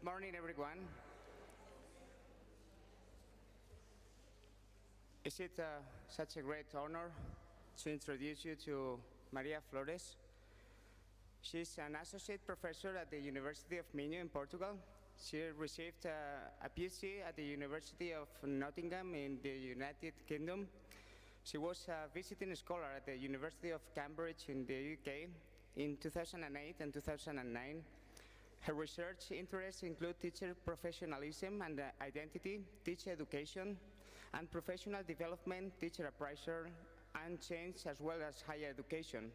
Good morning, everyone. Is it such a great honor to introduce you to Maria Flores? She's an associate professor at the University of Minho in Portugal. She received a Ph.D. at the University of Nottingham in the United Kingdom. She was a visiting scholar at the University of Cambridge in the UK in 2008 and 2009. Her research interests include teacher professionalism and identity, teacher education, and professional development, teacher appraisal, and change, as well as higher education.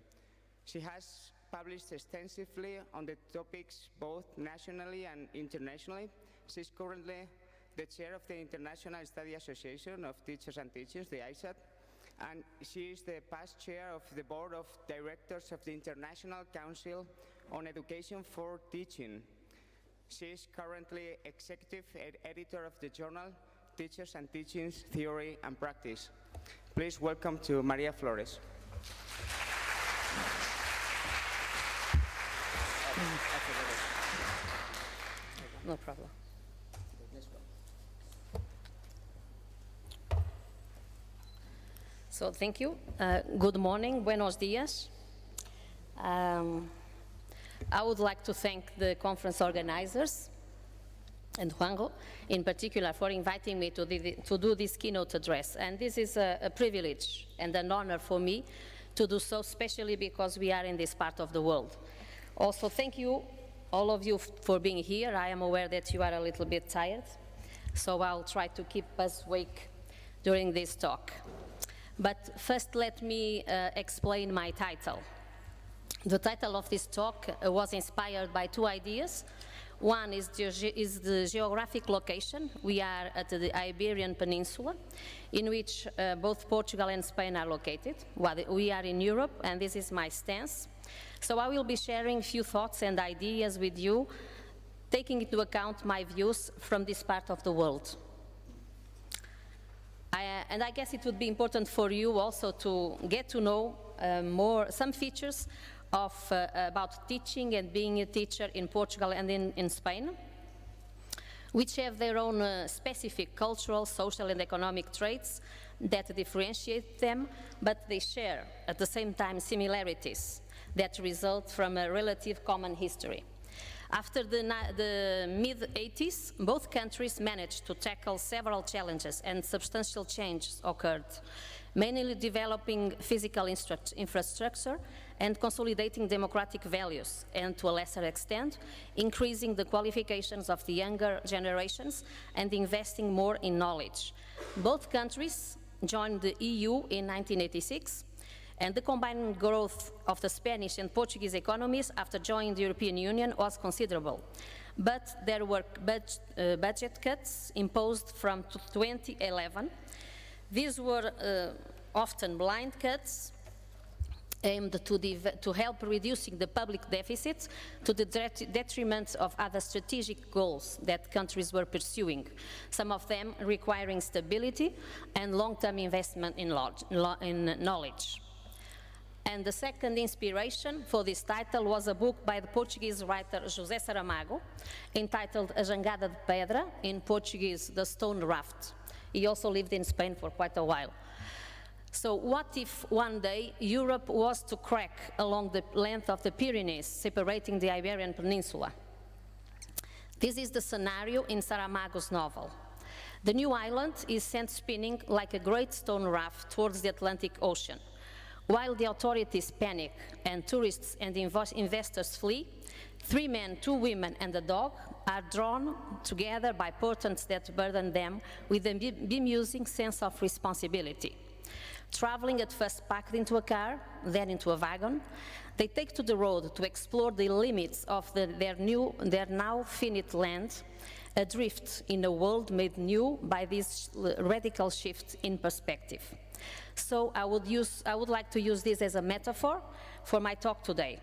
She has published extensively on the topics both nationally and internationally. She's currently the chair of the International Study Association of Teachers and Teachers, the ISATT, and she is the past chair of the board of directors of the International Council on Education for Teaching. She is currently executive editor of the journal Teachers and Teachings, Theory and Practice. Please welcome to Maria Flores. No problem. So thank you. Good morning, buenos dias. I would like to thank the conference organizers and Juanjo in particular for inviting me to do this keynote address. And this is a privilege and an honor for me to do so, especially because we are in this part of the world. Also, thank you, all of you, for being here. I am aware that you are a little bit tired, so I'll try to keep us awake during this talk. But first, let me explain my title. The title of this talk was inspired by two ideas. One is the geographic location. We are at the Iberian Peninsula, in which both Portugal and Spain are located. We are in Europe, and this is my stance. So I will be sharing a few thoughts and ideas with you, taking into account my views from this part of the world. And I guess it would be important for you also to get to know some features about teaching and being a teacher in Portugal and in Spain, which have their own specific cultural, social, and economic traits that differentiate them, but they share at the same time similarities that result from a relative common history. After the mid-80s, both countries managed to tackle several challenges and substantial changes occurred, mainly developing physical infrastructure and consolidating democratic values, and to a lesser extent, increasing the qualifications of the younger generations and investing more in knowledge. Both countries joined the EU in 1986, and the combined growth of the Spanish and Portuguese economies after joining the European Union was considerable. But there were budget cuts imposed from 2011. These were often blind cuts aimed to help reducing the public deficits to the detriment of other strategic goals that countries were pursuing, some of them requiring stability and long-term investment in knowledge. And the second inspiration for this title was a book by the Portuguese writer José Saramago, entitled A Jangada de Pedra, in Portuguese, The Stone Raft. He also lived in Spain for quite a while. So what if one day Europe was to crack along the length of the Pyrenees, separating the Iberian Peninsula? This is the scenario in Saramago's novel. The new island is sent spinning like a great stone raft towards the Atlantic Ocean. While the authorities panic and tourists and investors flee, 3 men, 2 women, and a dog are drawn together by portents that burden them with a bemusing sense of responsibility. Traveling at first packed into a car, then into a wagon, they take to the road to explore the limits of their now finite land, adrift in a world made new by this radical shift in perspective. So I would like to use this as a metaphor for my talk today.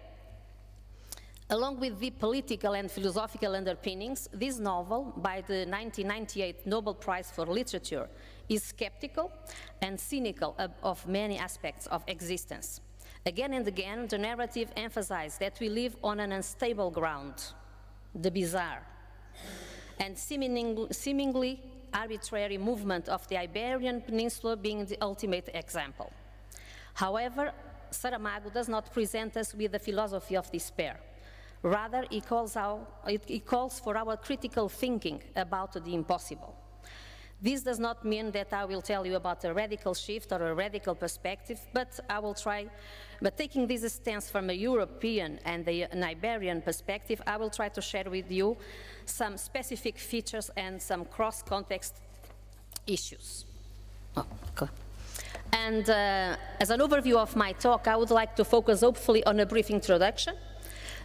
Along with the political and philosophical underpinnings, this novel, by the 1998 Nobel Prize for Literature, is skeptical and cynical of many aspects of existence. Again and again, the narrative emphasizes that we live on an unstable ground, the bizarre. and seemingly arbitrary movement of the Iberian Peninsula being the ultimate example. However, Saramago does not present us with the philosophy of despair. Rather, he calls for our critical thinking about the impossible. This does not mean that I will tell you about a radical shift or a radical perspective, but taking this stance from a European and an Iberian perspective, I will try to share with you some specific features and some cross-context issues. And as an overview of my talk, I would like to focus hopefully on a brief introduction.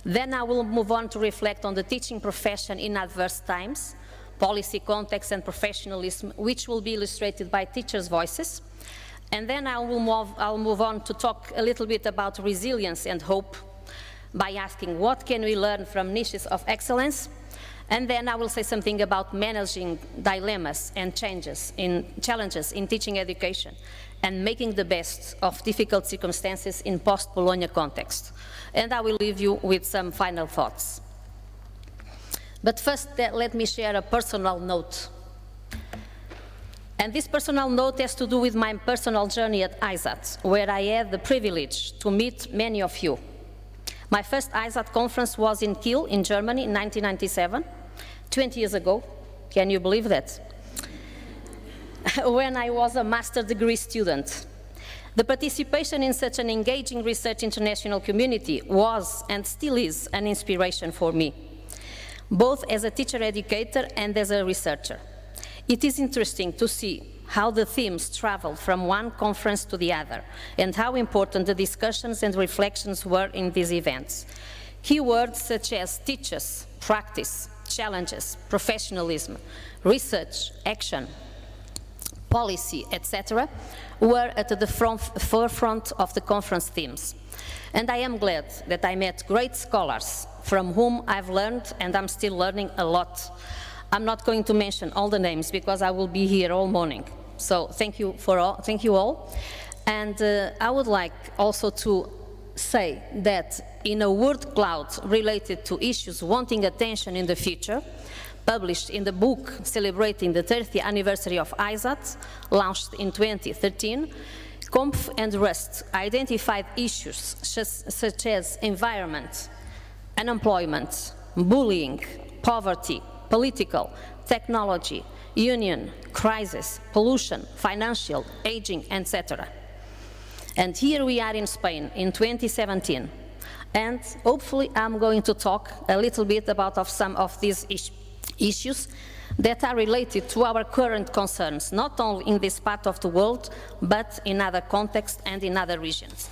Then I will move on to reflect on the teaching profession in adverse times, policy context and professionalism, which will be illustrated by teachers' voices. And then I'll move on to talk a little bit about resilience and hope by asking what can we learn from niches of excellence. And then I will say something about managing dilemmas and challenges in teaching education and making the best of difficult circumstances in post-Bologna context. And I will leave you with some final thoughts. But first, let me share a personal note. And this personal note has to do with my personal journey at ISATT, where I had the privilege to meet many of you. My first ISATT conference was in Kiel, in Germany, in 1997, 20 years ago. Can you believe that? When I was a master's degree student. The participation in such an engaging research international community was and still is an inspiration for me, both as a teacher educator and as a researcher. It is interesting to see how the themes travel from one conference to the other and how important the discussions and reflections were in these events. Keywords such as teachers, practice, challenges, professionalism, research, action, policy, etc., were at the forefront of the conference themes. And I am glad that I met great scholars from whom I've learned, and I'm still learning a lot. I'm not going to mention all the names because I will be here all morning. So thank you all. And I would like also to say that in a word cloud related to issues wanting attention in the future, published in the book celebrating the 30th anniversary of ISATT, launched in 2013, Kompf and Rust identified issues such as environment, unemployment, bullying, poverty, political, technology, union, crisis, pollution, financial, aging, etc. And here we are in Spain in 2017. And hopefully I'm going to talk a little bit about some of these issues that are related to our current concerns, not only in this part of the world, but in other contexts and in other regions.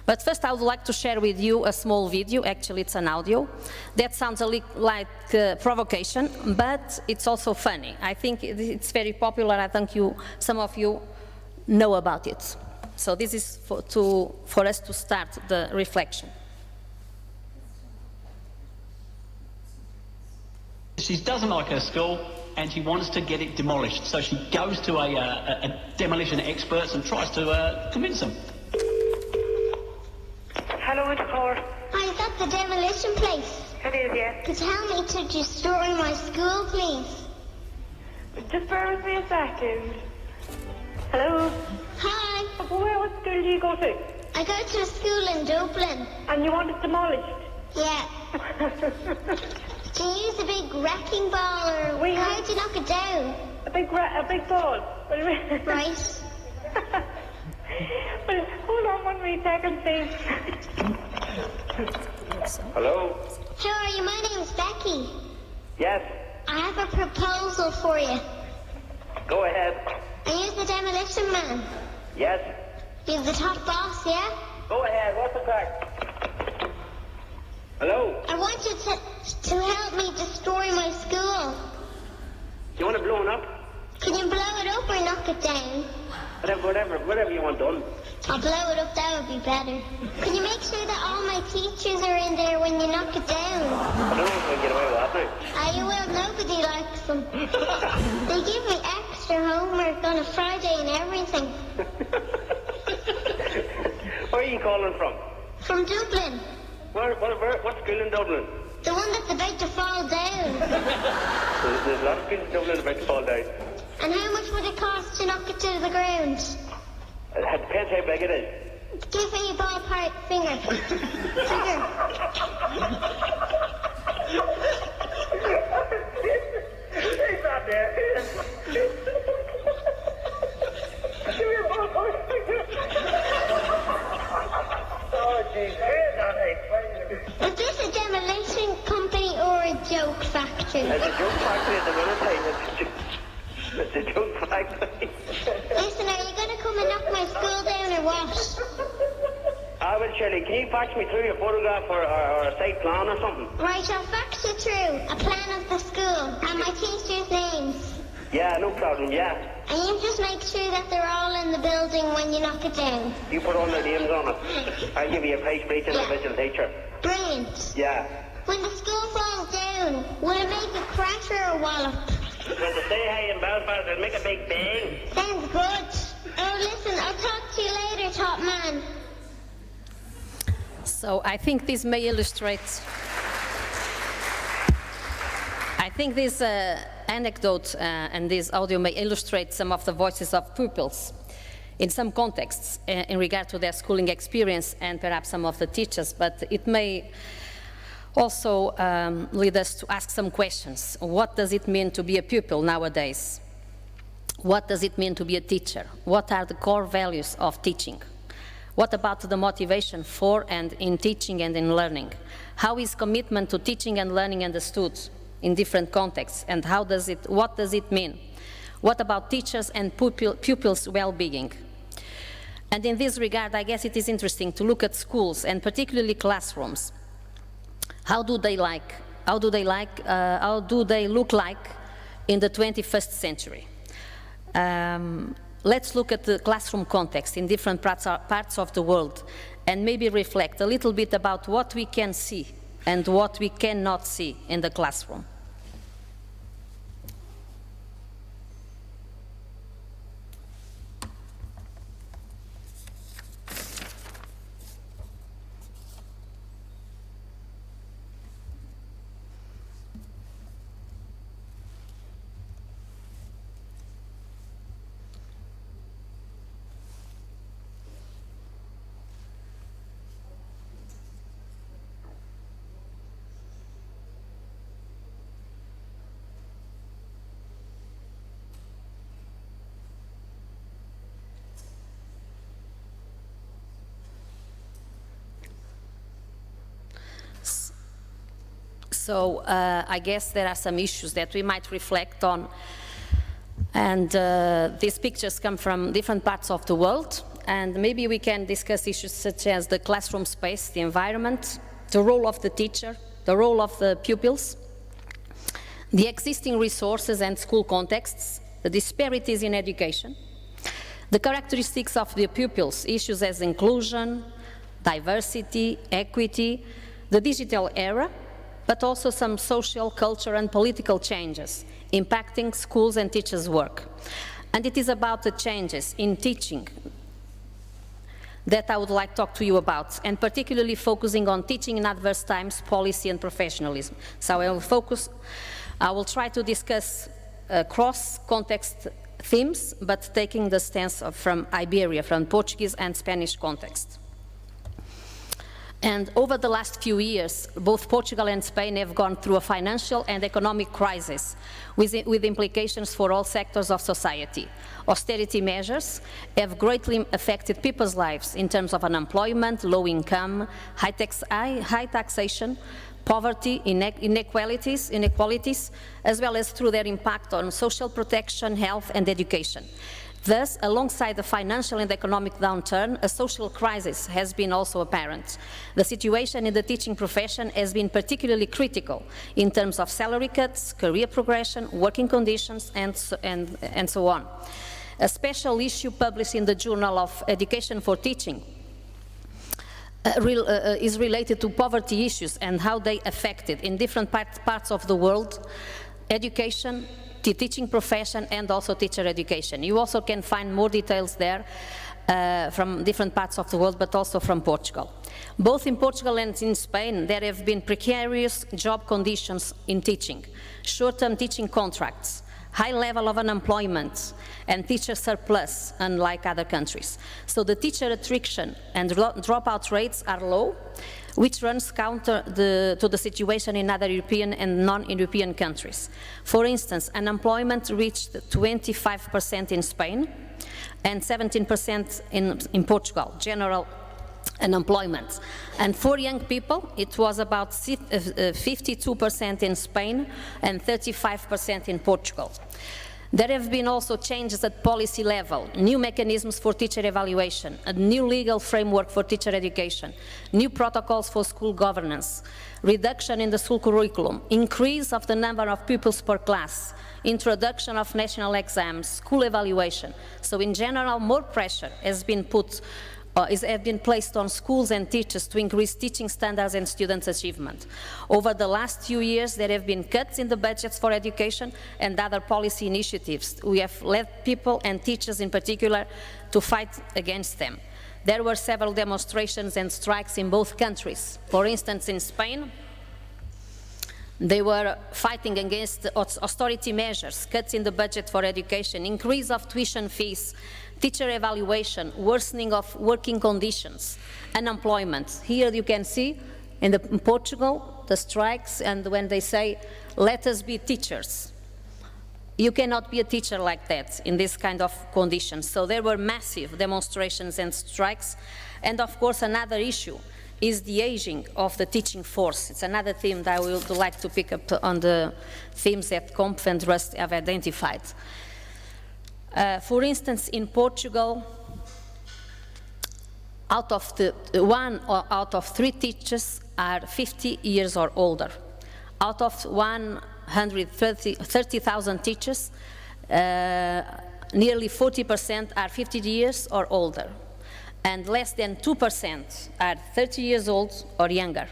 But first I would like to share with you a small video, actually it's an audio, that sounds a little like provocation, but it's also funny. I think it's very popular, I think some of you know about it. So this is for us to start the reflection. She doesn't like her school and she wants to get it demolished. So she goes to a demolition experts and tries to convince them. Hello, it's Cora. Hi, is that the demolition place? It is, yes. Could you tell me to destroy my school, please? Just bear with me a second. Hello? Hi. What school do you go to? I go to a school in Dublin. And you want it demolished? Yeah. Do you use a big wrecking ball or how do you knock it down? A big ball? What do you mean? Right. Well, hold on 1 second, please. Hello? How are you? My name's Becky. Yes. I have a proposal for you. Go ahead. Are you the demolition man? Yes. You're the top boss, yeah? Go ahead. What's the crack? Hello? I want you to help me destroy my school. You want it blown up? Can you blow it up or knock it down? Whatever you want done. I'll blow it up, that would be better. Can you make sure that all my teachers are in there when you knock it down? I don't know if I can get away with that now. You will, nobody likes them. They give me extra homework on a Friday and everything. Where are you calling from? From Dublin. What school in Dublin? The one that's about to fall down. There's lots of people down there about to fall down. And how much would it cost to knock it to the ground? It depends how big it is. Give me a ballpark figure. He's not there. Give me a ballpark figure. Oh, jeez. Is this a demolition company or a joke factory? It's a joke factory at the minute time. It's a joke factory. Listen, are you going to come and knock my school down or what? I will, Shirley. Can you fax me through a photograph or a site plan or something? Right, I'll fax you through a plan of the school and my teachers' names. Yeah, no problem, yeah. And you just make sure that they're all in the building when you knock it down. You put all their names on it. I'll give you a price for each individual teacher. Brilliant. Yeah. When the school falls down, will it make a crash or a wallop? When they say hi in Belfast, it'll make a big bang. Sounds good. Oh, listen, I'll talk to you later, top man. So I think this may illustrate, I think this anecdote and this audio may illustrate some of the voices of pupils in some contexts in regard to their schooling experience and perhaps some of the teachers, but it may also lead us to ask some questions. What does it mean to be a pupil nowadays? What does it mean to be a teacher? What are the core values of teaching? What about the motivation for and in teaching and in learning? How is commitment to teaching and learning understood in different contexts, and what does it mean? What about teachers and pupils' well-being? And in this regard, I guess it is interesting to look at schools and particularly classrooms. How do they look like in the 21st century? Let's look at the classroom context in different parts of the world and maybe reflect a little bit about what we can see and what we cannot see in the classroom. So I guess there are some issues that we might reflect on, and these pictures come from different parts of the world, and maybe we can discuss issues such as the classroom space, the environment, the role of the teacher, the role of the pupils, the existing resources and school contexts, the disparities in education, the characteristics of the pupils, issues as inclusion, diversity, equity, the digital era, but also some social, cultural and political changes impacting schools and teachers' work. And it is about the changes in teaching that I would like to talk to you about, and particularly focusing on teaching in adverse times, policy and professionalism. So I will try to discuss cross-context themes, but taking the stance from Iberia, from Portuguese and Spanish context. And over the last few years, both Portugal and Spain have gone through a financial and economic crisis with implications for all sectors of society. Austerity measures have greatly affected people's lives in terms of unemployment, low income, high taxation, poverty, inequalities, as well as through their impact on social protection, health and education. Thus, alongside the financial and economic downturn, a social crisis has been also apparent. The situation in the teaching profession has been particularly critical in terms of salary cuts, career progression, working conditions, and so on. A special issue published in the Journal of Education for Teaching is related to poverty issues and how they affected in different parts of the world education, the teaching profession and also teacher education. You also can find more details there from different parts of the world, but also from Portugal. Both in Portugal and in Spain, there have been precarious job conditions in teaching, short-term teaching contracts, high level of unemployment, and teacher surplus, unlike other countries. So the teacher attrition and dropout rates are low, which runs counter to the situation in other European and non-European countries. For instance, unemployment reached 25% in Spain and 17% in Portugal, general unemployment. And for young people, it was about 52% in Spain and 35% in Portugal. There have been also changes at policy level, new mechanisms for teacher evaluation, a new legal framework for teacher education, new protocols for school governance, reduction in the school curriculum, increase of the number of pupils per class, introduction of national exams, school evaluation. So in general, more pressure has been placed on schools and teachers to increase teaching standards and students' achievement. Over the last few years, there have been cuts in the budgets for education and other policy initiatives. We have led people and teachers in particular to fight against them. There were several demonstrations and strikes in both countries. For instance, in Spain, they were fighting against austerity measures, cuts in the budget for education, increase of tuition fees, teacher evaluation, worsening of working conditions, unemployment. Here you can see in Portugal the strikes, and when they say, let us be teachers. You cannot be a teacher like that in this kind of conditions. So there were massive demonstrations and strikes. And of course another issue is the aging of the teaching force. It's another theme that I would like to pick up on the themes that Comp and Rust have identified. For instance, in Portugal, one out of 3 teachers are 50 years or older. Out of 130,000 teachers, nearly 40% are 50 years or older, and less than 2% are 30 years old or younger.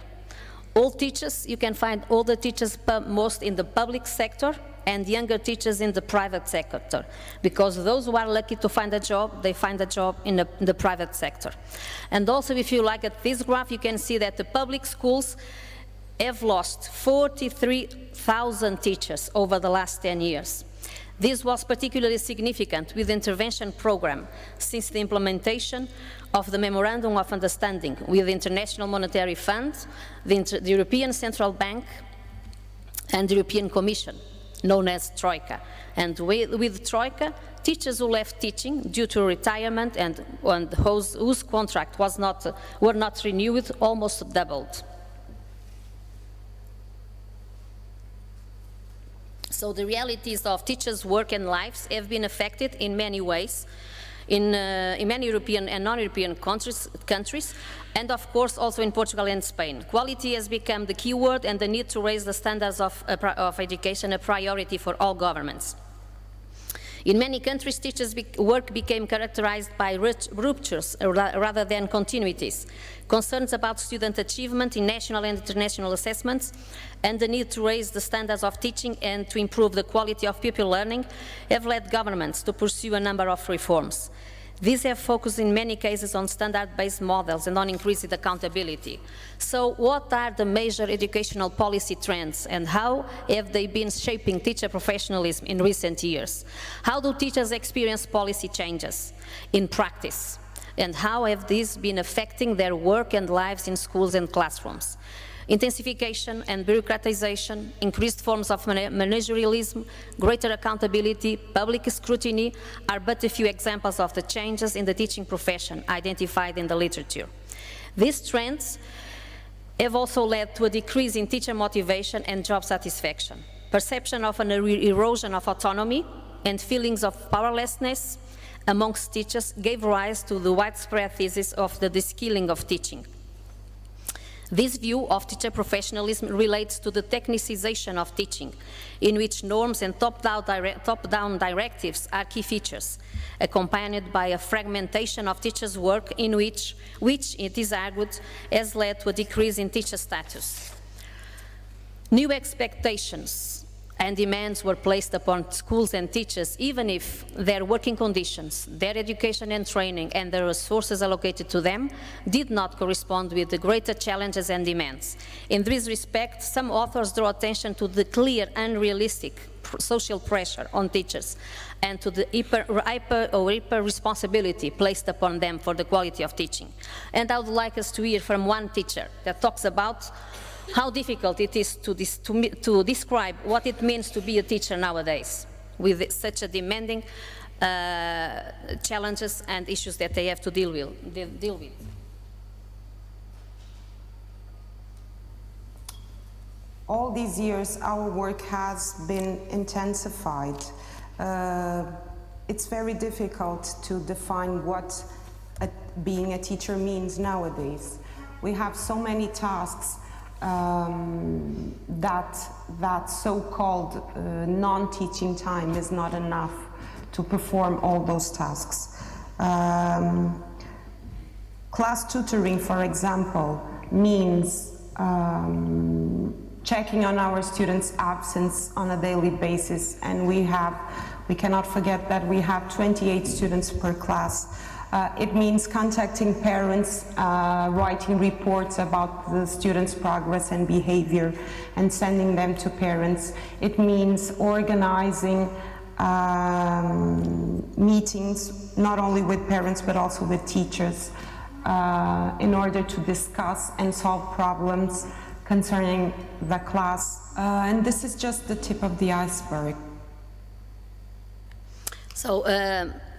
All teachers, you can find older teachers most in the public sector, and younger teachers in the private sector, because those who are lucky to find a job, they find a job in the private sector. And also, if you look at this graph, you can see that the public schools have lost 43,000 teachers over the last 10 years. This was particularly significant with the intervention program since the implementation of the Memorandum of Understanding with the International Monetary Fund, the European Central Bank, and the European Commission, known as Troika. And with Troika, teachers who left teaching due to retirement and whose contract were not renewed almost doubled. So the realities of teachers' work and lives have been affected in many ways in many European and non-European countries, and of course also in Portugal and Spain. Quality has become the key word, and the need to raise the standards of education a priority for all governments. In many countries, teachers' work became characterized by ruptures rather than continuities, concerns about student achievement in national and international assessments, and the need to raise the standards of teaching and to improve the quality of pupil learning have led governments to pursue a number of reforms. These have focused in many cases on standard-based models and on increasing accountability. So what are the major educational policy trends, and how have they been shaping teacher professionalism in recent years? How do teachers experience policy changes in practice? And how have these been affecting their work and lives in schools and classrooms? Intensification and bureaucratization, increased forms of managerialism, greater accountability, public scrutiny are but a few examples of the changes in the teaching profession identified in the literature. These trends have also led to a decrease in teacher motivation and job satisfaction, perception of an erosion of autonomy, and feelings of powerlessness amongst teachers gave rise to the widespread thesis of the de-skilling of teaching. This view of teacher professionalism relates to the technicization of teaching, in which norms and top-down directives are key features, accompanied by a fragmentation of teachers' work in which it is argued has led to a decrease in teacher status. New expectations and demands were placed upon schools and teachers, even if their working conditions, their education and training, and the resources allocated to them did not correspond with the greater challenges and demands. In this respect, some authors draw attention to the clear, unrealistic social pressure on teachers and to the hyper responsibility placed upon them for the quality of teaching. And I would like us to hear from one teacher that talks about how difficult it is to describe what it means to be a teacher nowadays with such a demanding challenges and issues that they have to deal with. All these years, our work has been intensified. It's very difficult to define what being a teacher means nowadays. We have so many tasks that so-called non-teaching time is not enough to perform all those tasks. Class tutoring, for example, means checking on our students' absence on a daily basis, and we cannot forget that we have 28 students per class. It means contacting parents, writing reports about the students' progress and behavior and sending them to parents. It means organizing meetings, not only with parents but also with teachers, in order to discuss and solve problems concerning the class. And this is just the tip of the iceberg. So,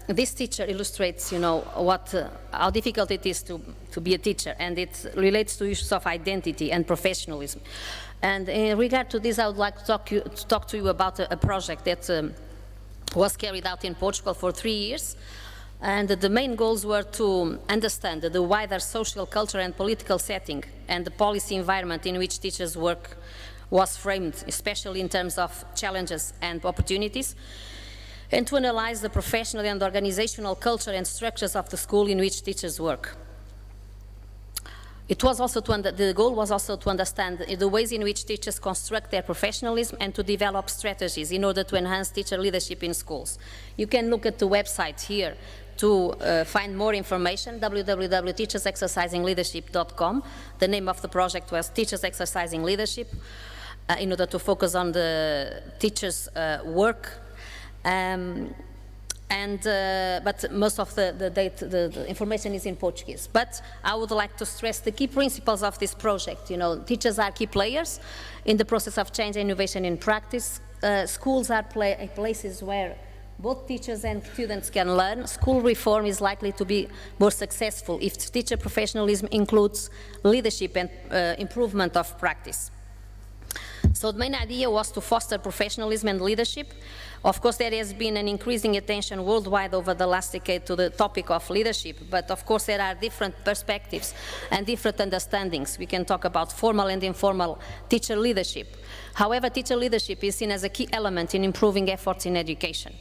this teacher illustrates, how difficult it is to be a teacher, and it relates to issues of identity and professionalism. And in regard to this, I would like to talk to you about a project that was carried out in Portugal for 3 years. And the main goals were to understand the wider social, cultural, and political setting and the policy environment in which teachers' work was framed, especially in terms of challenges and opportunities, and to analyze the professional and organizational culture and structures of the school in which teachers work. It was also the goal was also to understand the ways in which teachers construct their professionalism and to develop strategies in order to enhance teacher leadership in schools. You can look at the website here to find more information, www.teachersexercisingleadership.com. The name of the project was Teachers Exercising Leadership, in order to focus on the teachers' work. But most of the information is in Portuguese. But I would like to stress the key principles of this project. Teachers are key players in the process of change and innovation in practice. Schools are places where both teachers and students can learn. School reform is likely to be more successful if teacher professionalism includes leadership and improvement of practice. So the main idea was to foster professionalism and leadership. Of course, there has been an increasing attention worldwide over the last decade to the topic of leadership, but of course there are different perspectives and different understandings. We can talk about formal and informal teacher leadership. However, teacher leadership is seen as a key element in improving efforts in education.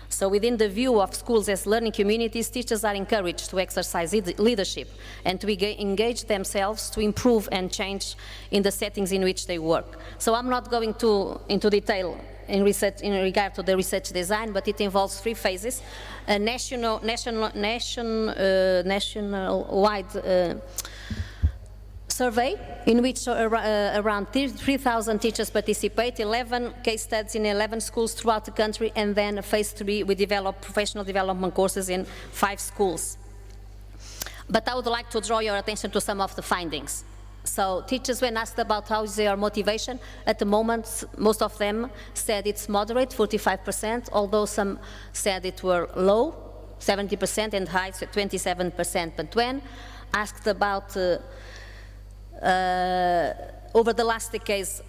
So within the view of schools as learning communities, teachers are encouraged to exercise leadership and to engage themselves to improve and change in the settings in which they work. So I'm not going into detail in regard to the research design, but it involves 3 phases: a national-wide survey in which around 3,000 teachers participate, 11 case studies in 11 schools throughout the country, and then phase 3, we develop professional development courses in 5 schools. But I would like to draw your attention to some of the findings. So teachers, when asked about how is their motivation, at the moment most of them said it's moderate, 45%, although some said it were low, 70%, and high, 27%. But when asked about over the last decades,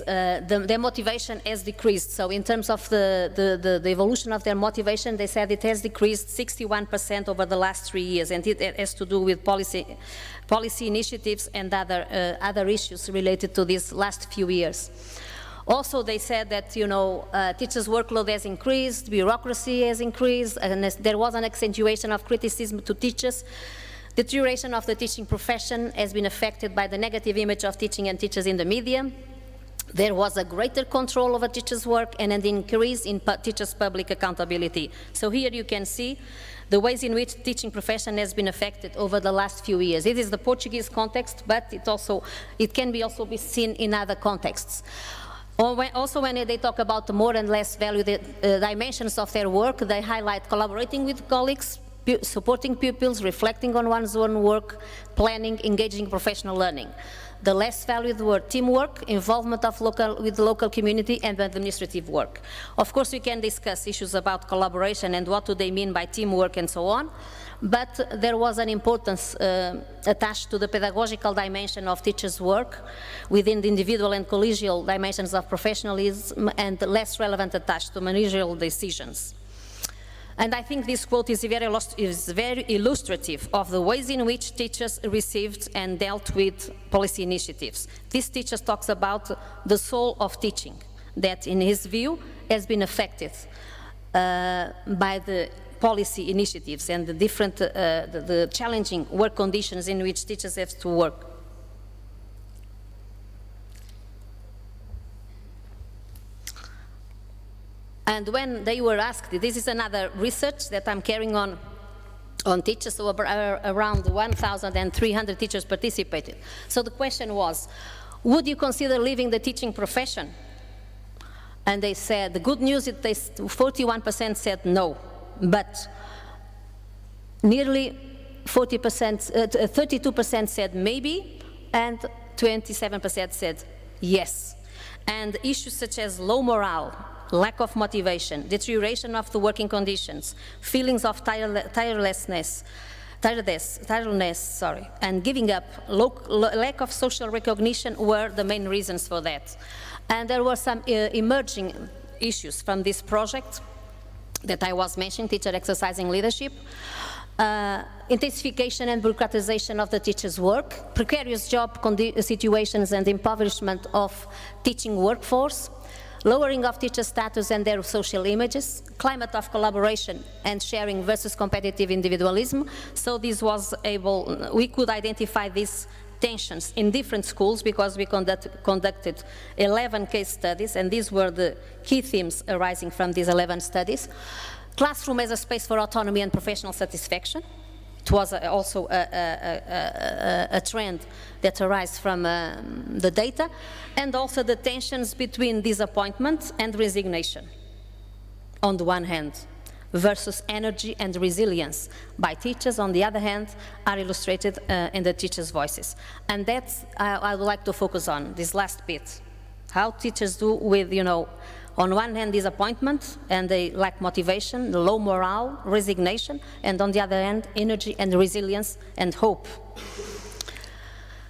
their motivation has decreased. So in terms of the evolution of their motivation, they said it has decreased 61% over the last 3 years, and it has to do with policy initiatives and other issues related to these last few years. Also, they said that, teachers' workload has increased, bureaucracy has increased, and there was an accentuation of criticism to teachers. Deterioration of the teaching profession has been affected by the negative image of teaching and teachers in the media. There was a greater control over teachers' work and an increase in teachers' public accountability. So here you can see the ways in which teaching profession has been affected over the last few years. It is the Portuguese context, but it can also be seen in other contexts. Also, when they talk about the more and less value dimensions of their work, they highlight collaborating with colleagues, supporting pupils, reflecting on one's own work, planning, engaging in professional learning. The less valued were teamwork, involvement with the local community, and administrative work. Of course, we can discuss issues about collaboration and what do they mean by teamwork and so on, but there was an importance attached to the pedagogical dimension of teachers' work within the individual and collegial dimensions of professionalism, and less relevant attached to managerial decisions. And I think this quote is very illustrative of the ways in which teachers received and dealt with policy initiatives. This teacher talks about the soul of teaching, that in his view has been affected by the policy initiatives and the different, the challenging work conditions in which teachers have to work. And when they were asked, this is another research that I'm carrying on teachers, so around 1,300 teachers participated. So the question was, would you consider leaving the teaching profession? And they said, the good news is 41% said no, but nearly 32% said maybe, and 27% said yes. And issues such as low morale, lack of motivation, deterioration of the working conditions, feelings of tiredness, and giving up, lack of social recognition were the main reasons for that. And there were some emerging issues from this project that I was mentioning, teacher exercising leadership, intensification and bureaucratization of the teacher's work, precarious job situations and impoverishment of teaching workforce, lowering of teacher status and their social images, climate of collaboration and sharing versus competitive individualism. So this was we could identify these tensions in different schools because we conducted 11 case studies, and these were the key themes arising from these 11 studies. Classroom as a space for autonomy and professional satisfaction. It was also a trend that arises from the data, and also the tensions between disappointment and resignation, on the one hand, versus energy and resilience by teachers, on the other hand, are illustrated in the teachers' voices. And that's I would like to focus on, this last bit, how teachers do with, on one hand, disappointment, and they lack motivation, the low morale, resignation, and on the other hand, energy and resilience and hope.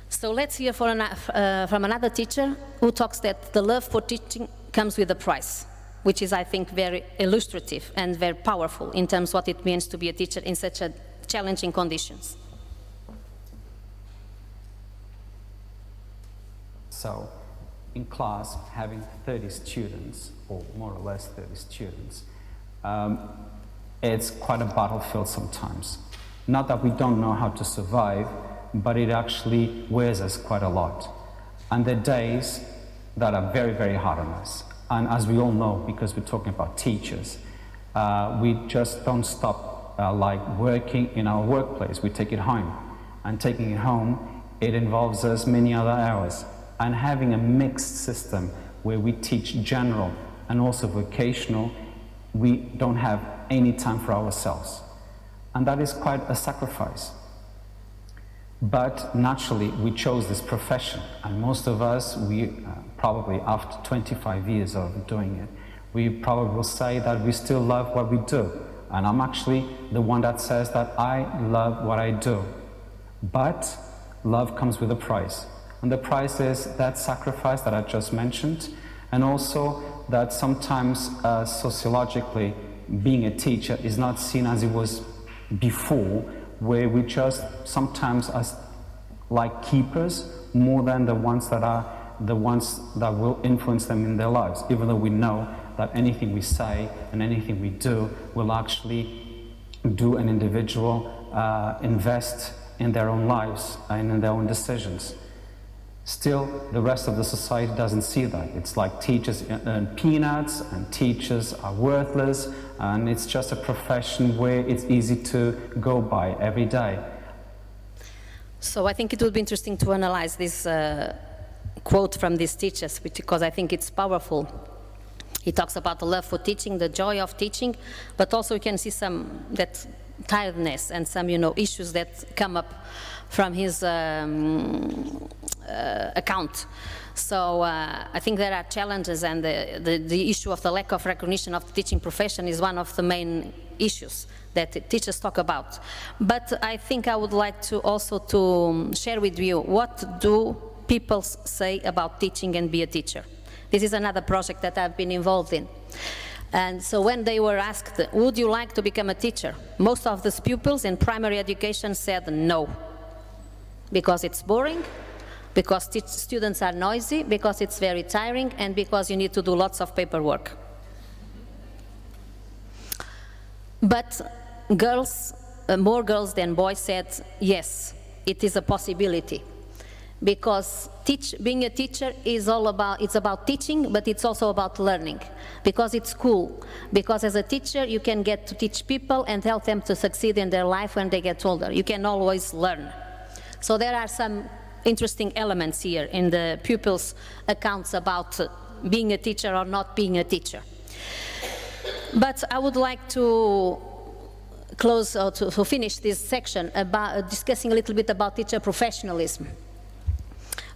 So let's hear from another teacher who talks that the love for teaching comes with a price, which is, I think, very illustrative and very powerful in terms of what it means to be a teacher in such challenging conditions. So, in class, having 30 students, or more or less 30 students, it's quite a battlefield sometimes. Not that we don't know how to survive, but it actually wears us quite a lot. And there are days that are very, very hard on us. And as we all know, because we're talking about teachers, we just don't stop working in our workplace. We take it home. And taking it home, it involves us many other hours. And having a mixed system where we teach general and also vocational, we don't have any time for ourselves. And that is quite a sacrifice. But naturally, we chose this profession, and most of us, we probably after 25 years of doing it, we probably will say that we still love what we do. And I'm actually the one that says that I love what I do. But love comes with a price. And the price is that sacrifice that I just mentioned, and also that sometimes sociologically, being a teacher is not seen as it was before, where we just sometimes as like keepers more than the ones that will influence them in their lives, even though we know that anything we say and anything we do will actually do an individual invest in their own lives and in their own decisions. Still, the rest of the society doesn't see that. It's like teachers earn peanuts and teachers are worthless, and it's just a profession where it's easy to go by every day. So I think it would be interesting to analyze this quote from these teachers, because I think it's powerful. He talks about the love for teaching, the joy of teaching, but also you can see some that tiredness and some, issues that come up from his account. So I think there are challenges, and the issue of the lack of recognition of the teaching profession is one of the main issues that teachers talk about. But I think I would like to also to share with you, what do people say about teaching and be a teacher? This is another project that I've been involved in. And so when they were asked, would you like to become a teacher? Most of the pupils in primary education said no. Because it's boring, because students are noisy, because it's very tiring, and because you need to do lots of paperwork. But girls, more girls than boys said, yes, it is a possibility. Because being a teacher is it's about teaching, but it's also about learning. Because it's cool. Because as a teacher, you can get to teach people and help them to succeed in their life when they get older. You can always learn. So there are some interesting elements here in the pupils' accounts about being a teacher or not being a teacher. But I would like to close, or to finish this section about discussing a little bit about teacher professionalism,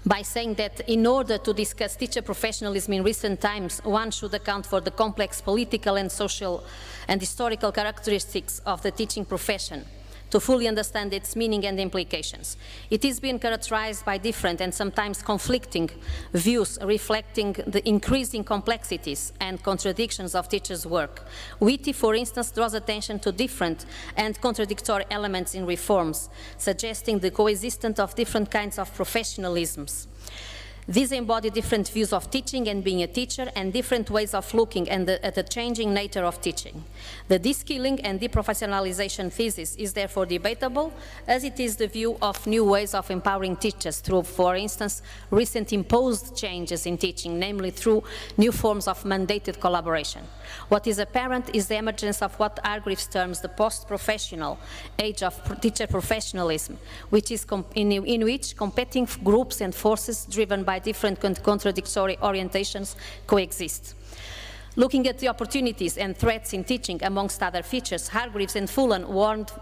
by saying that in order to discuss teacher professionalism in recent times, one should account for the complex political and social and historical characteristics of the teaching profession, to fully understand its meaning and implications. It is being characterized by different and sometimes conflicting views, reflecting the increasing complexities and contradictions of teachers' work. Whitty, for instance, draws attention to different and contradictory elements in reforms, suggesting the coexistence of different kinds of professionalisms. These embody different views of teaching and being a teacher, and different ways of looking at the changing nature of teaching. The de-skilling and deprofessionalization thesis is therefore debatable, as it is the view of new ways of empowering teachers through, for instance, recent imposed changes in teaching, namely through new forms of mandated collaboration. What is apparent is the emergence of what Hargreaves terms the post-professional age of teacher professionalism, which is in which competing groups and forces driven by different contradictory orientations coexist. Looking at the opportunities and threats in teaching, amongst other features, Hargreaves and Fullan warned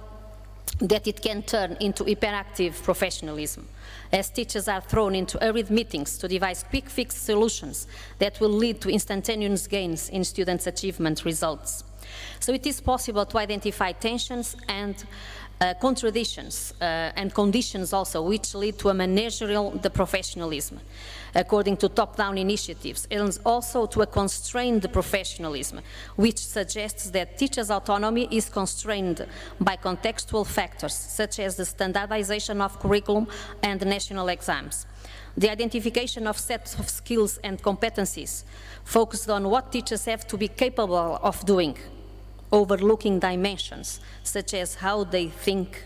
that it can turn into hyperactive professionalism, as teachers are thrown into hurried meetings to devise quick fix solutions that will lead to instantaneous gains in students' achievement results. So it is possible to identify tensions and contradictions and conditions also which lead to a managerial professionalism according to top-down initiatives, and also to a constrained professionalism, which suggests that teachers' autonomy is constrained by contextual factors such as the standardization of curriculum and national exams. The identification of sets of skills and competencies focused on what teachers have to be capable of doing, overlooking dimensions such as how they think,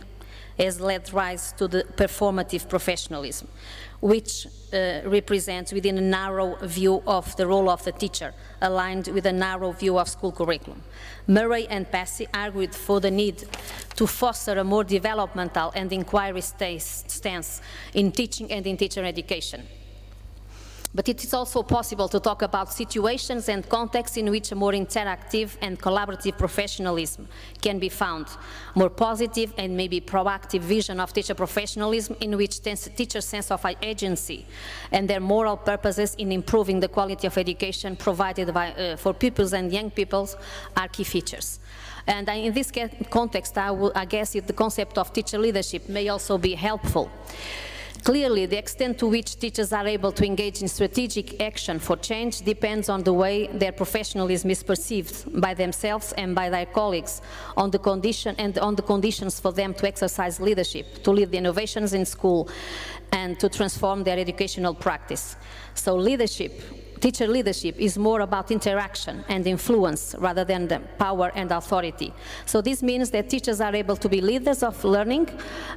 has led rise to the performative professionalism, which represents within a narrow view of the role of the teacher, aligned with a narrow view of school curriculum. Murray and Passy argued for the need to foster a more developmental and inquiry stance in teaching and in teacher education. But it is also possible to talk about situations and contexts in which a more interactive and collaborative professionalism can be found, more positive and maybe proactive vision of teacher professionalism in which teachers' sense of agency and their moral purposes in improving the quality of education provided for pupils and young people are key features. And in this context, I guess the concept of teacher leadership may also be helpful. Clearly, the extent to which teachers are able to engage in strategic action for change depends on the way their professionalism is perceived by themselves and by their colleagues, on the conditions for them to exercise leadership, to lead the innovations in school, and to transform their educational practice. So leadership teacher leadership is more about interaction and influence rather than the power and authority. So this means that teachers are able to be leaders of learning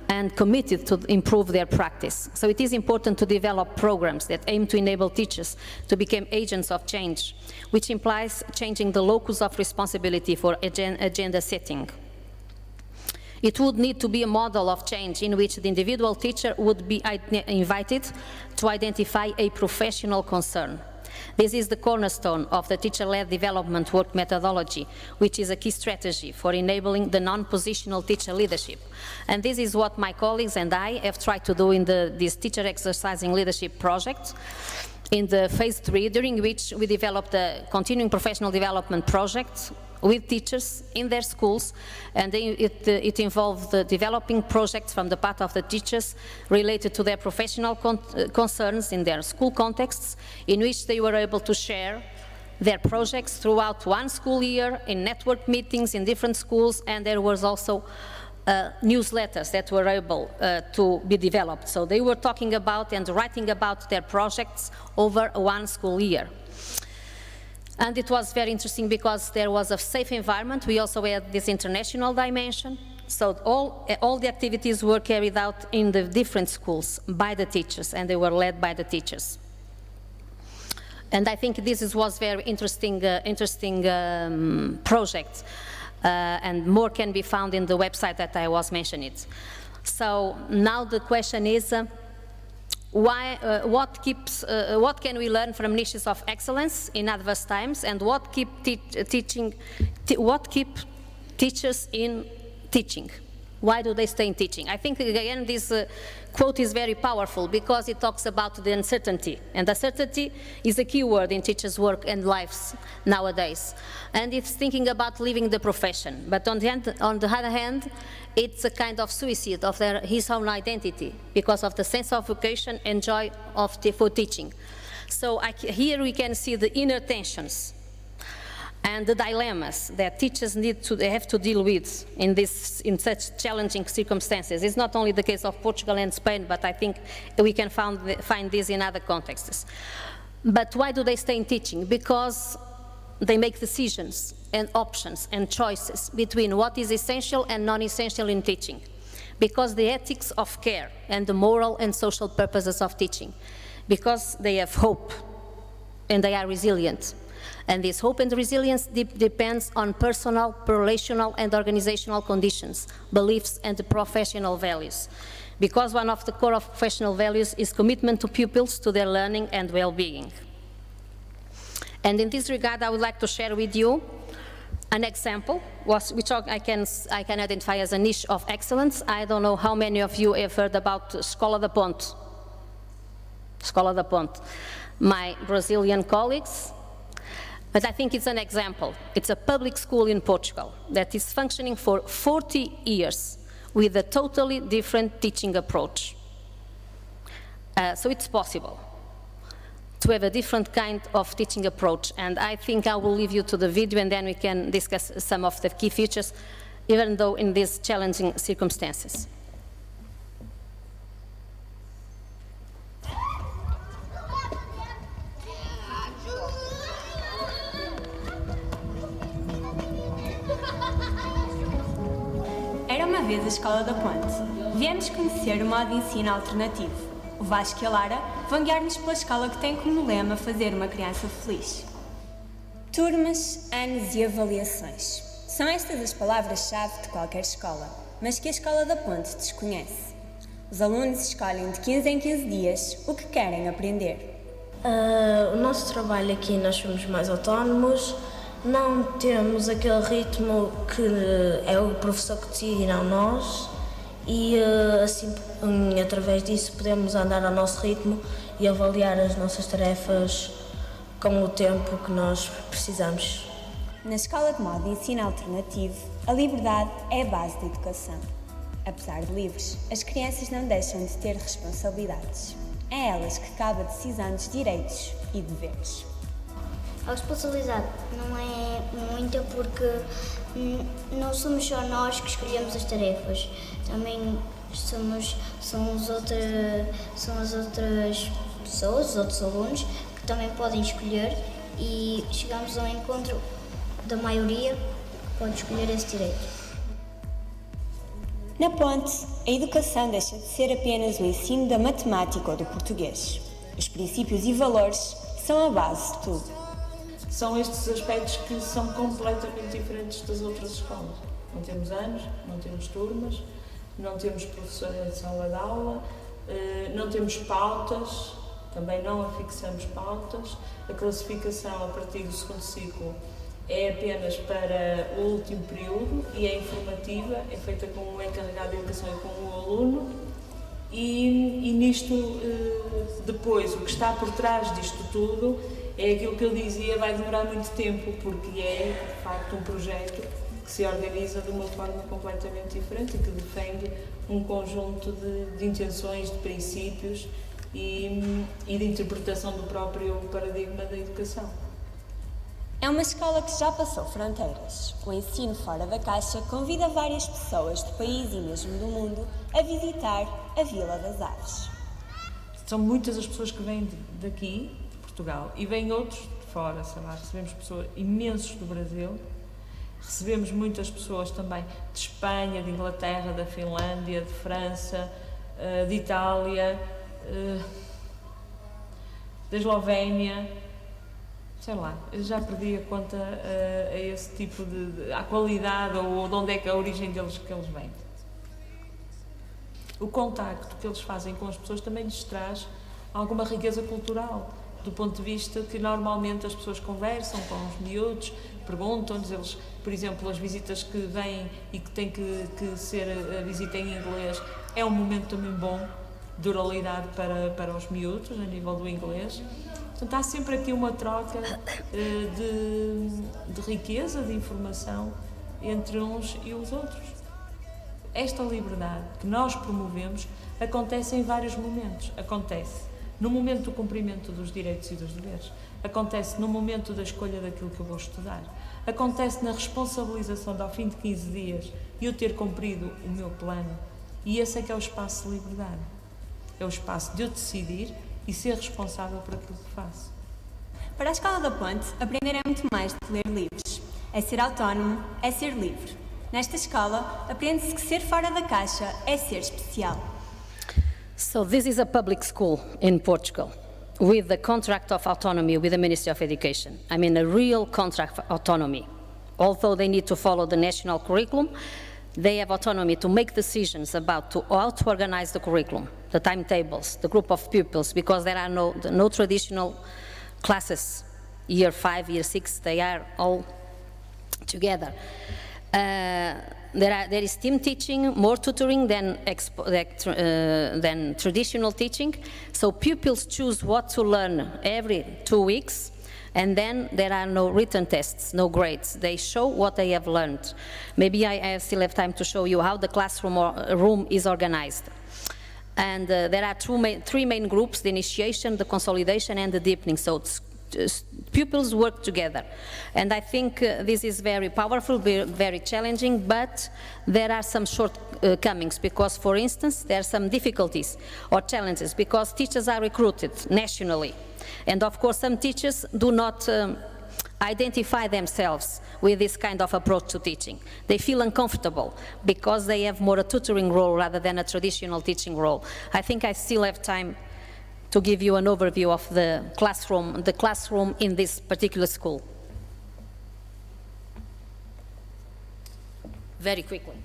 and committed to improve their practice. So it is important to develop programs that aim to enable teachers to become agents of change, which implies changing the locus of responsibility for agenda setting. It would need to be a model of change in which the individual teacher would be invited to identify a professional concern. This is the cornerstone of the teacher-led development work methodology, which is a key strategy for enabling the non-positional teacher leadership. And this is what my colleagues and I have tried to do in this teacher exercising leadership project in the phase 3, during which we developed a continuing professional development project with teachers in their schools, and it involved developing projects from the part of the teachers related to their professional concerns in their school contexts, in which they were able to share their projects throughout one school year in network meetings in different schools, and there was also newsletters that were able to be developed. So they were talking about and writing about their projects over one school year. And it was very interesting because there was a safe environment. We also had this international dimension. So all the activities were carried out in the different schools by the teachers, and they were led by the teachers. And I think this was very interesting project. And more can be found in the website that I was mentioning. So now the question is, what can we learn from niches of excellence in adverse times, and what keep teachers in teaching? Why do they stay in teaching? I think, again, this quote is very powerful because it talks about the uncertainty. And uncertainty is a key word in teachers' work and lives nowadays. And it's thinking about leaving the profession. But on the other hand, it's a kind of suicide of his own identity because of the sense of vocation and joy for teaching. So here we can see the inner tensions and the dilemmas that teachers have to deal with in such challenging circumstances. It's not only the case of Portugal and Spain, but I think we can find this in other contexts. But why do they stay in teaching? Because they make decisions and options and choices between what is essential and non-essential in teaching. Because the ethics of care and the moral and social purposes of teaching. Because they have hope and they are resilient. And this hope and resilience depends on personal, relational, and organizational conditions, beliefs, and professional values. Because one of the core of professional values is commitment to pupils, to their learning and well-being. And in this regard, I would like to share with you an example, which I can identify as a niche of excellence. I don't know how many of you have heard about Escola da Ponte. Escola da Ponte. My Brazilian colleagues. But I think it's an example. It's a public school in Portugal that is functioning for 40 years with a totally different teaching approach. So it's possible to have a different kind of teaching approach. And I think I will leave you to the video and then we can discuss some of the key features, even though in these challenging circumstances. Era uma vez a Escola da Ponte. Viemos conhecer o modo de ensino alternativo. O Vasco e a Lara vão guiar-nos pela escola que tem como lema fazer uma criança feliz. Turmas, anos e avaliações. São estas as palavras-chave de qualquer escola, mas que a Escola da Ponte desconhece. Os alunos escolhem de 15 em 15 dias o que querem aprender. O nosso trabalho aqui, nós somos mais autónomos. Não temos aquele ritmo que é o professor que decide e não nós, e assim, através disso podemos andar ao nosso ritmo e avaliar as nossas tarefas com o tempo que nós precisamos. Na escola de modo de ensino alternativo, a liberdade é a base da educação. Apesar de livres, as crianças não deixam de ter responsabilidades. É a elas que cabe a decisão dos direitos e deveres. A responsabilidade não é muita porque não somos só nós que escolhemos as tarefas, também são as outras pessoas, os outros alunos, que também podem escolher e chegamos ao encontro da maioria que pode escolher esse direito. Na Ponte, a educação deixa de ser apenas o ensino da matemática ou do português. Os princípios e valores são a base de tudo. São estes aspectos que são completamente diferentes das outras escolas. Não temos anos, não temos turmas, não temos professor em sala de aula, não temos pautas, também não afixamos pautas. A classificação a partir do segundo ciclo é apenas para o último período e é informativa, é feita com o encarregado de educação e com o aluno. E nisto, depois, o que está por trás disto tudo é aquilo que eu dizia, vai demorar muito tempo, porque é, de facto, um projeto que se organiza de uma forma completamente diferente e que defende um conjunto de intenções, de princípios e de interpretação do próprio paradigma da educação. É uma escola que já passou fronteiras. O ensino fora da caixa convida várias pessoas do país e mesmo do mundo a visitar a Vila das Aves. São muitas as pessoas que vêm daqui, de Portugal, e vêm outros de fora, sei lá, recebemos pessoas imensos do Brasil, recebemos muitas pessoas também de Espanha, de Inglaterra, da Finlândia, de França, de Itália, da Eslovénia, sei lá, eu já perdi a conta a esse tipo à qualidade ou de onde é que a origem deles que eles vêm. O contacto que eles fazem com as pessoas também lhes traz alguma riqueza cultural, do ponto de vista que normalmente as pessoas conversam com os miúdos, perguntam-lhes, eles, por exemplo, as visitas que vêm e que tem que ser a visita em inglês, é um momento também bom de oralidade para os miúdos, a nível do inglês. Portanto, há sempre aqui uma troca de riqueza, de informação entre uns e os outros. Esta liberdade que nós promovemos acontece em vários momentos. Acontece no momento do cumprimento dos direitos e dos deveres. Acontece no momento da escolha daquilo que eu vou estudar. Acontece na responsabilização de, ao fim de 15 dias, eu ter cumprido o meu plano. E esse é que é o espaço de liberdade. É o espaço de eu decidir e ser responsável por aquilo que faço. Para a Escola da Ponte, aprender é muito mais do que ler livros. É ser autónomo, é ser livre. Nesta escola, aprende-se que ser fora da caixa é ser especial. So this is a public school in Portugal with the contract of autonomy with the Ministry of Education. I mean a real contract of autonomy. Although they need to follow the national curriculum, they have autonomy to make decisions about how to organize the curriculum, the timetables, the group of pupils, because there are no traditional classes. Year 5, year 6, they are all together. There is team teaching, more tutoring than traditional teaching. So pupils choose what to learn every 2 weeks. And then there are no written tests, no grades. They show what they have learned. Maybe I still have time to show you how the classroom room is organized. And there are three main groups: the initiation, the consolidation, and the deepening. So pupils work together. And I think this is very powerful, very challenging, but there are some shortcomings because, for instance, there are some difficulties or challenges because teachers are recruited nationally. And of course, some teachers do not identify themselves with this kind of approach to teaching. They feel uncomfortable because they have more a tutoring role rather than a traditional teaching role. I think I still have time to give you an overview of the classroom in this particular school. Very quickly.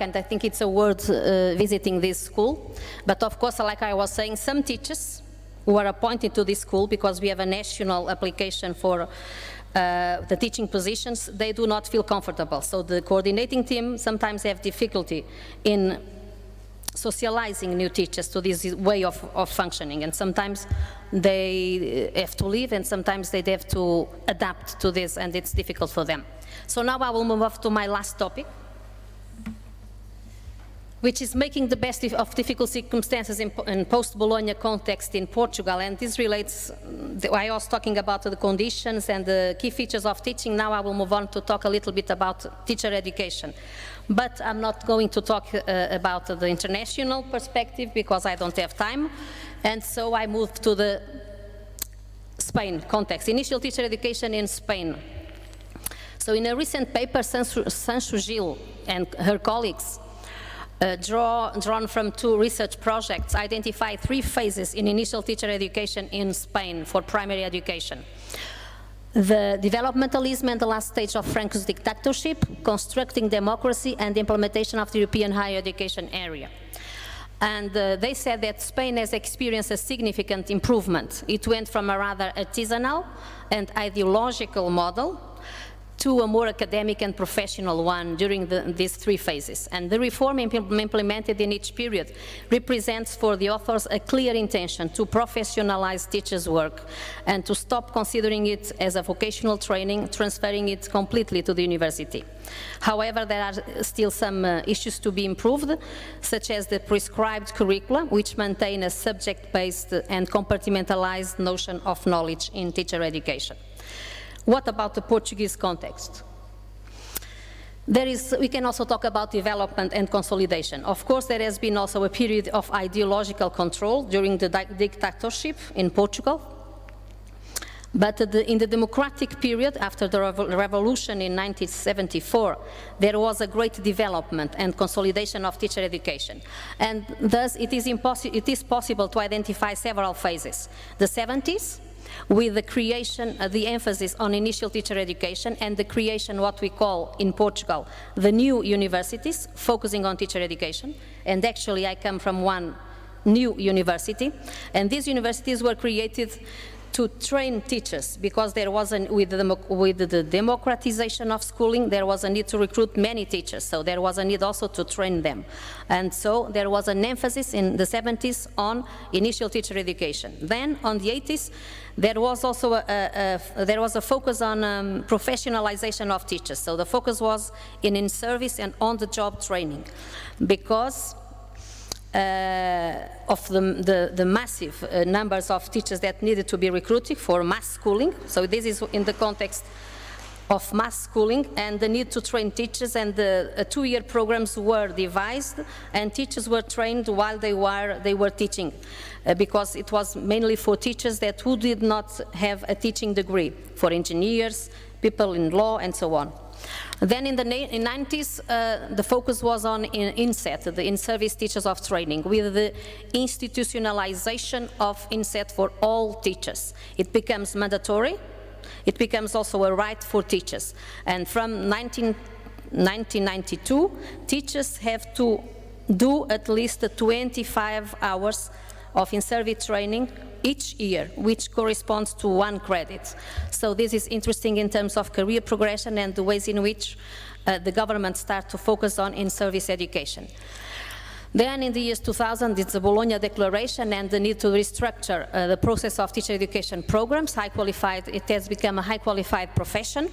and I think it's worth visiting this school. But of course, like I was saying, some teachers who are appointed to this school, because we have a national application for the teaching positions, they do not feel comfortable. So the coordinating team sometimes have difficulty in socializing new teachers to this way of functioning, and sometimes they have to leave, and sometimes they have to adapt to this, and it's difficult for them. So now I will move on to my last topic, which is making the best of difficult circumstances in post-Bologna context in Portugal. And this relates, I was talking about the conditions and the key features of teaching. Now I will move on to talk a little bit about teacher education. But I'm not going to talk about the international perspective because I don't have time. And so I move to the Spain context, initial teacher education in Spain. So in a recent paper, Sancho Gil and her colleagues drawn from 2 research projects, identify 3 phases in initial teacher education in Spain for primary education. The developmentalism and the last stage of Franco's dictatorship, constructing democracy, and the implementation of the European higher education area. And they said that Spain has experienced a significant improvement. It went from a rather artisanal and ideological model to a more academic and professional one during these 3 phases. And the reform implemented in each period represents for the authors a clear intention to professionalize teachers' work and to stop considering it as a vocational training, transferring it completely to the university. However, there are still some issues to be improved, such as the prescribed curricula, which maintain a subject-based and compartmentalized notion of knowledge in teacher education. What about the Portuguese context? We can also talk about development and consolidation. Of course, there has been also a period of ideological control during the dictatorship in Portugal. But in the democratic period, after the revolution in 1974, there was a great development and consolidation of teacher education. And thus, it is possible to identify several phases. The 70s, with the creation, the emphasis on initial teacher education and the creation, what we call in Portugal, the new universities, focusing on teacher education. And actually, I come from one new university, and these universities were created to train teachers, because there was with the democratization of schooling, there was a need to recruit many teachers, so there was a need also to train them. And so there was an emphasis in the 70s on initial teacher education. Then on the 80s, there was also a focus on professionalization of teachers. So the focus was in service and on-the-job training, because of the massive numbers of teachers that needed to be recruited for mass schooling. So this is in the context of mass schooling and the need to train teachers, and the 2-year programs were devised and teachers were trained while they were teaching, because it was mainly for teachers who did not have a teaching degree, for engineers, people in law, and so on. Then in the 90s, the focus was on ISATT, the in-service teachers of training, with the institutionalization of ISATT for all teachers. It becomes mandatory. It becomes also a right for teachers. And from 1992, teachers have to do at least 25 hours of in-service training each year, which corresponds to 1 credit. So this is interesting in terms of career progression and the ways in which the government starts to focus on in-service education. Then in the years 2000, it's the Bologna Declaration and the need to restructure the process of teacher education programs. It has become a high qualified profession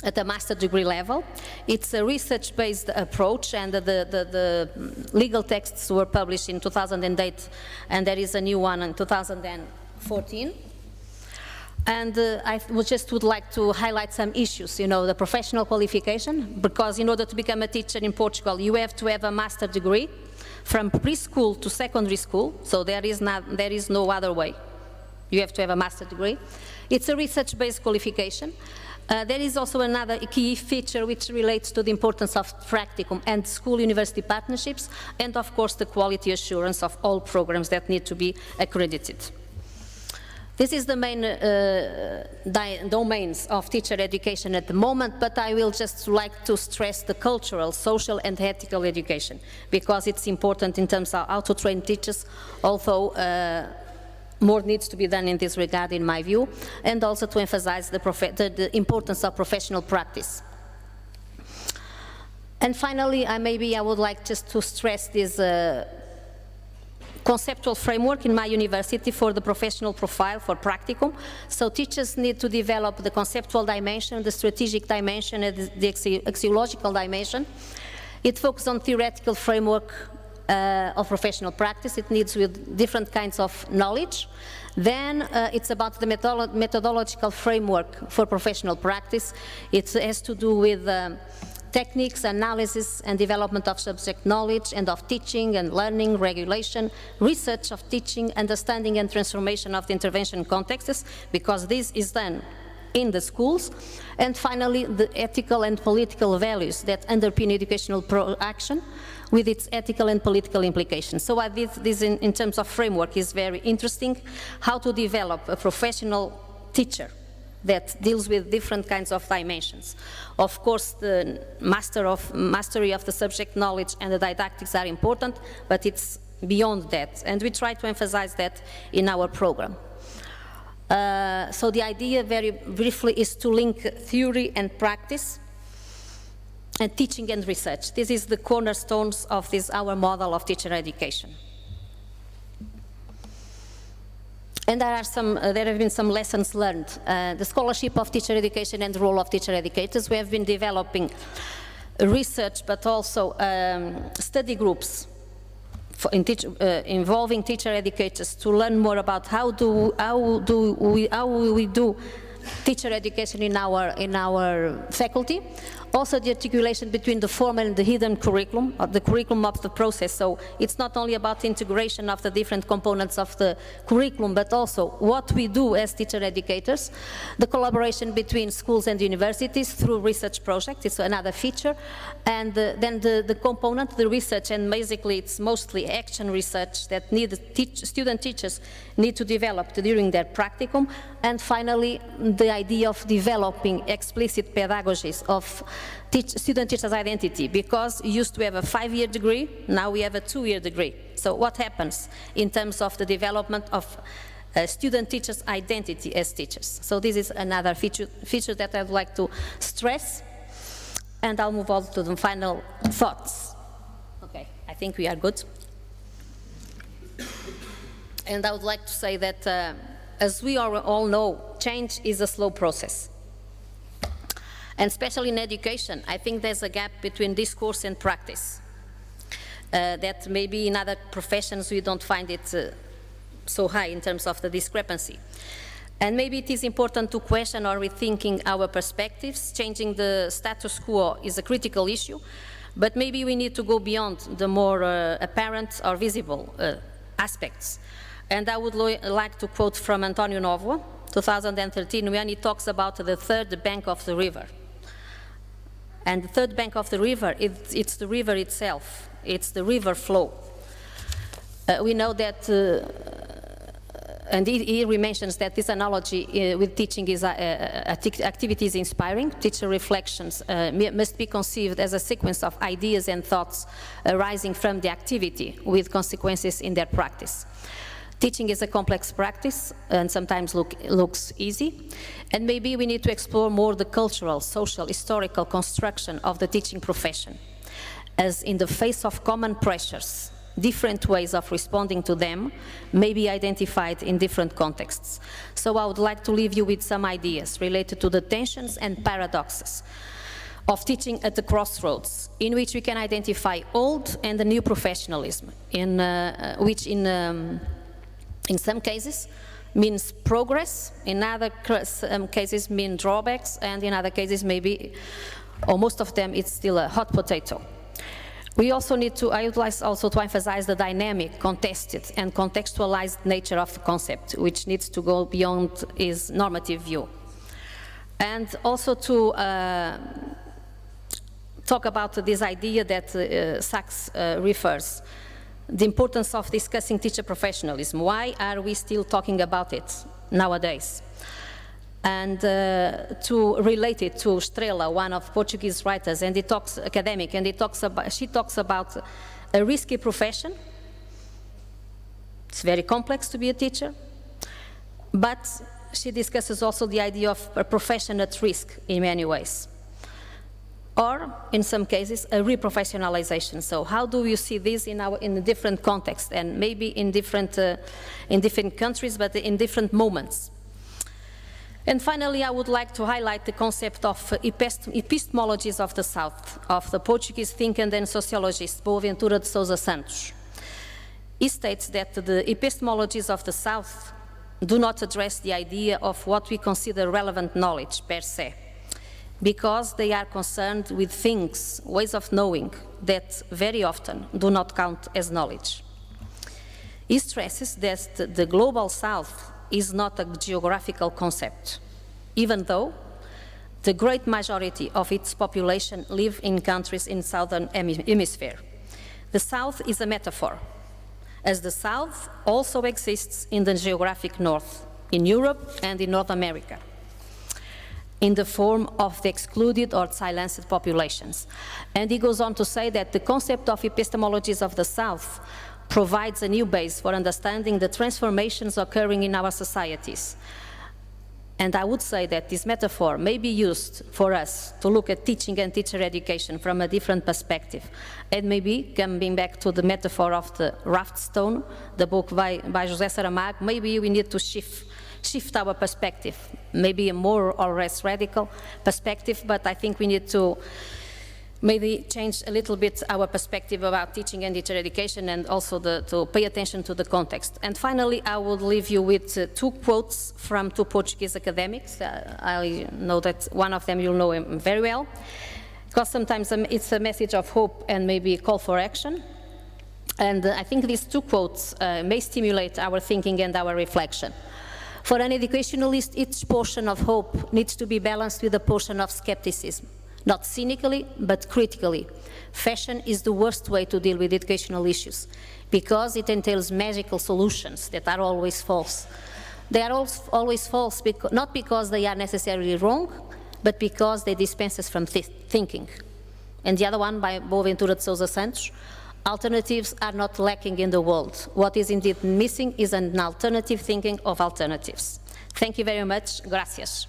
at the master degree level. It's a research-based approach, and the legal texts were published in 2008, and there is a new one in 2014. And I would like to highlight some issues, the professional qualification, because in order to become a teacher in Portugal, you have to have a master degree from preschool to secondary school, so there is no other way. You have to have a master degree. It's a research-based qualification. There is also another key feature which relates to the importance of practicum and school-university partnerships, and of course the quality assurance of all programs that need to be accredited. This is the main domains of teacher education at the moment, but I will just like to stress the cultural, social and ethical education, because it's important in terms of how to train teachers, although more needs to be done in this regard in my view, and also to emphasize the importance of professional practice. And finally, I would like just to stress this conceptual framework in my university for the professional profile for practicum. So teachers need to develop the conceptual dimension, the strategic dimension, and the axiological dimension. It focuses on theoretical framework of professional practice. It needs with different kinds of knowledge. Then it's about the methodological framework for professional practice. It has to do with techniques, analysis and development of subject knowledge and of teaching and learning, regulation, research of teaching, understanding and transformation of the intervention contexts, because this is done in the schools. And finally, the ethical and political values that underpin educational action with its ethical and political implications. So I did this in terms of framework is very interesting, how to develop a professional teacher that deals with different kinds of dimensions. Of course, the mastery of the subject knowledge and the didactics are important, but it's beyond that, and we try to emphasize that in our program. So the idea, very briefly, is to link theory and practice, and teaching and research. This is the cornerstones of our model of teacher education. And there have been some lessons learned. The scholarship of teacher education and the role of teacher educators. We have been developing research, but also study groups involving teacher educators to learn more about how we do teacher education in our faculty. Also the articulation between the formal and the hidden curriculum, the curriculum of the process. So it's not only about the integration of the different components of the curriculum, but also what we do as teacher educators. The collaboration between schools and universities through research projects, it's another feature. And then the component, the research, and basically it's mostly action research that student teachers need to develop during their practicum. And finally, the idea of developing explicit pedagogies of student teacher's identity, because you used to have a 5-year degree, now we have a 2-year degree. So what happens in terms of the development of student teacher's identity as teachers? So this is another feature that I'd like to stress, and I'll move on to the final thoughts. Okay, I think we are good. And I would like to say that as we all know, change is a slow process. And especially in education, I think there's a gap between discourse and practice. That maybe in other professions we don't find it so high in terms of the discrepancy. And maybe it is important to question or rethinking our perspectives. Changing the status quo is a critical issue, but maybe we need to go beyond the more apparent or visible aspects. And I would like to quote from António Novo, 2013, when he talks about the third bank of the river. And the third bank of the river, it's the river itself. It's the river flow. We know that, and he mentions that this analogy with teaching is activity is inspiring. Teacher reflections must be conceived as a sequence of ideas and thoughts arising from the activity with consequences in their practice. Teaching is a complex practice and sometimes looks easy, and maybe we need to explore more the cultural, social, historical construction of the teaching profession, as in the face of common pressures, different ways of responding to them may be identified in different contexts. So I would like to leave you with some ideas related to the tensions and paradoxes of teaching at the crossroads, in which we can identify old and the new professionalism, which in some cases means progress, in other cases mean drawbacks, and in other cases maybe, or most of them, it's still a hot potato. We also need to, I would like also to emphasize the dynamic, contested and contextualized nature of the concept, which needs to go beyond its normative view. And also to talk about this idea that Sachs refers, the importance of discussing teacher professionalism. Why are we still talking about it nowadays. And to relate it to Estrela, one of Portuguese writers, and academic, and she talks about a risky profession. It's very complex to be a teacher, but she discusses also the idea of a profession at risk in many ways. Or, in some cases, a reprofessionalization. So how do you see this in a different context, and maybe in different countries, but in different moments? And finally, I would like to highlight the concept of epistemologies of the South, of the Portuguese thinker and sociologist Boaventura de Sousa Santos. He states that the epistemologies of the South do not address the idea of what we consider relevant knowledge per se, because they are concerned with things, ways of knowing, that very often do not count as knowledge. He stresses that the global South is not a geographical concept, even though the great majority of its population live in countries in the Southern Hemisphere. The South is a metaphor, as the South also exists in the geographic North, in Europe and in North America, in the form of the excluded or silenced populations. And he goes on to say that the concept of epistemologies of the South provides a new base for understanding the transformations occurring in our societies. And I would say that this metaphor may be used for us to look at teaching and teacher education from a different perspective. And maybe, coming back to the metaphor of the raft stone, the book by José Saramago, maybe we need to shift our perspective, maybe a more or less radical perspective, but I think we need to maybe change a little bit our perspective about teaching and teacher education, and also to pay attention to the context. And finally, I would leave you with two quotes from two Portuguese academics. I know that one of them you'll know him very well, because sometimes it's a message of hope and maybe a call for action. And I think these two quotes may stimulate our thinking and our reflection. For an educationalist, each portion of hope needs to be balanced with a portion of skepticism. Not cynically, but critically. Fashion is the worst way to deal with educational issues, because it entails magical solutions that are always false. They are always false, not because they are necessarily wrong, but because they dispense us from thinking. And the other one, by Boaventura de Sousa Santos, alternatives are not lacking in the world. What is indeed missing is an alternative thinking of alternatives. Thank you very much. Gracias.